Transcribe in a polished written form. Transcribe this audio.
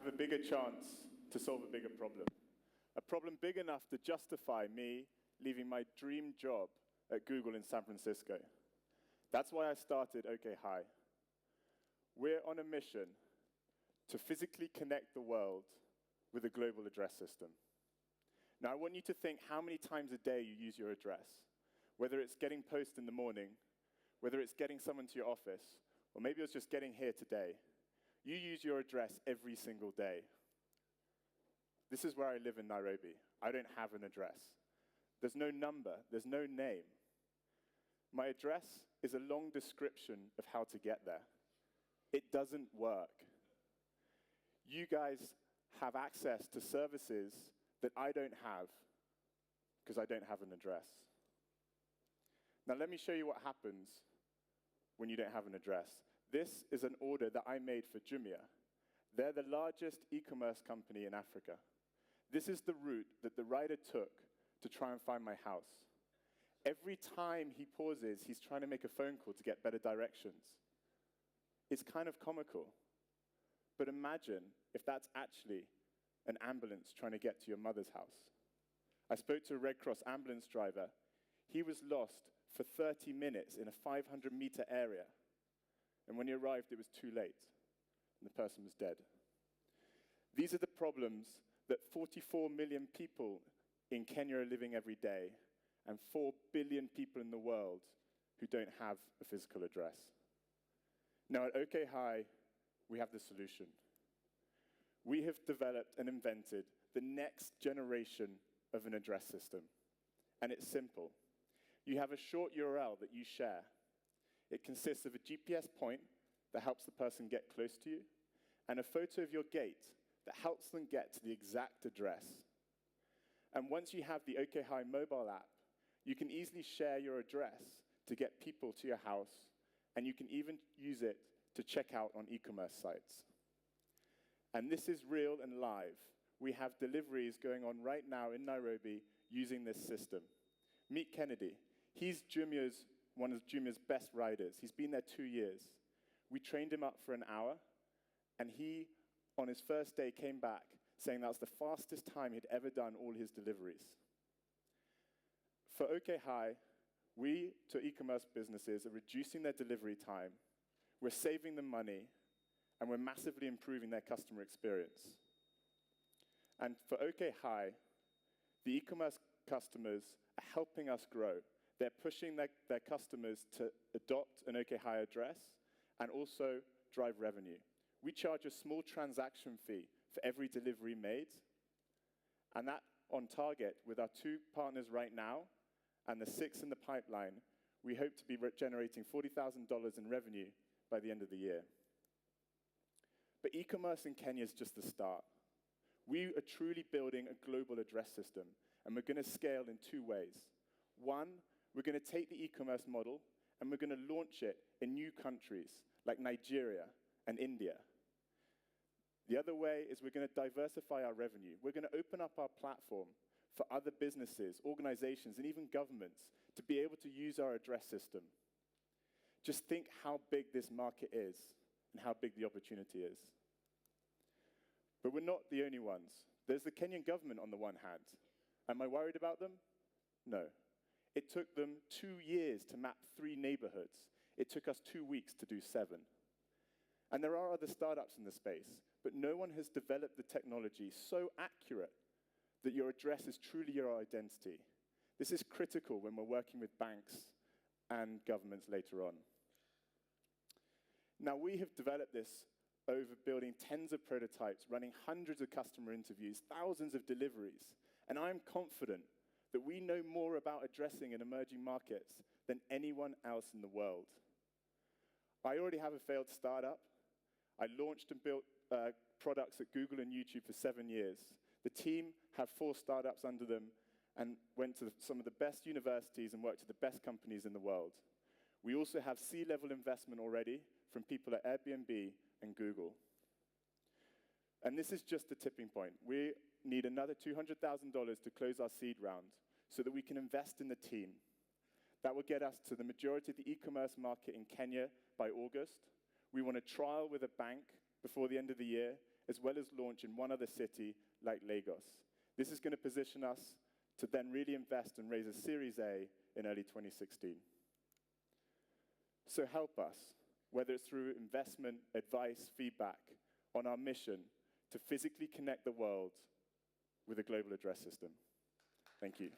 have a bigger chance to solve a bigger problem. A problem big enough to justify me leaving my dream job at Google in San Francisco. That's why I started OkHi. We're on a mission to physically connect the world with a global address system. Now, I want you to think how many times a day you use your address, whether it's getting post in the morning, whether it's getting someone to your office, or maybe it's just getting here today. You use your address every single day. This is where I live in Nairobi. I don't have an address. There's no number. There's no name. My address is a long description of how to get there. It doesn't work. You guys have access to services that I don't have because I don't have an address. Now, let me show you what happens when you don't have an address. This is an order that I made for Jumia. They're the largest e-commerce company in Africa. This is the route that the rider took to try and find my house. Every time he pauses, he's trying to make a phone call to get better directions. It's kind of comical. But imagine if that's actually an ambulance trying to get to your mother's house. I spoke to a Red Cross ambulance driver. He was lost for 30 minutes in a 500-meter area. And when he arrived, it was too late, and the person was dead. These are the problems that 44 million people in Kenya are living every day, and 4 billion people in the world who don't have a physical address. Now, at OkHi, we have the solution. We have developed and invented the next generation of an address system, and it's simple. You have a short URL that you share. It consists of a GPS point that helps the person get close to you, and a photo of your gate that helps them get to the exact address. And once you have the OkHi mobile app, you can easily share your address to get people to your house, and you can even use it to check out on e-commerce sites. And this is real and live. We have deliveries going on right now in Nairobi using this system. Meet Kennedy. He's one of Jumia's best riders. He's been there 2 years. We trained him up for an hour, and he, on his first day, came back saying that was the fastest time he'd ever done all his deliveries. For OkHi, we, to e-commerce businesses, are reducing their delivery time, we're saving them money, and we're massively improving their customer experience. And for OkHi, the e-commerce customers are helping us grow. They're pushing their customers to adopt an OkHi address and also drive revenue. We charge a small transaction fee for every delivery made, and that on target with our 2 partners right now and the 6 in the pipeline, we hope to be generating $40,000 in revenue by the end of the year. But e-commerce in Kenya is just the start. We are truly building a global address system, and we're going to scale in 2 ways. One, we're going to take the e-commerce model, and we're going to launch it in new countries like Nigeria and India. The other way is we're going to diversify our revenue. We're going to open up our platform for other businesses, organizations, and even governments to be able to use our address system. Just think how big this market is and how big the opportunity is. But we're not the only ones. There's the Kenyan government on the one hand. Am I worried about them? No. It took them 2 years to map 3 neighborhoods. It took us 2 weeks to do 7. And there are other startups in the space, but no one has developed the technology so accurate that your address is truly your identity. This is critical when we're working with banks and governments later on. Now, we have developed this over building tens of prototypes, running hundreds of customer interviews, thousands of deliveries, and I'm confident that we know more about addressing in emerging markets than anyone else in the world. I already have a failed startup. I launched and built products at Google and YouTube for 7 years. The team have 4 startups under them and went to some of the best universities and worked at the best companies in the world. We also have C-level investment already from people at Airbnb and Google. And this is just the tipping point. We need another $200,000 to close our seed round so that we can invest in the team. That will get us to the majority of the e-commerce market in Kenya by August. We want to trial with a bank before the end of the year, as well as launch in one other city like Lagos. This is going to position us to then really invest and raise a Series A in early 2016. So help us, whether it's through investment, advice, feedback, on our mission to physically connect the world with a global address system. Thank you.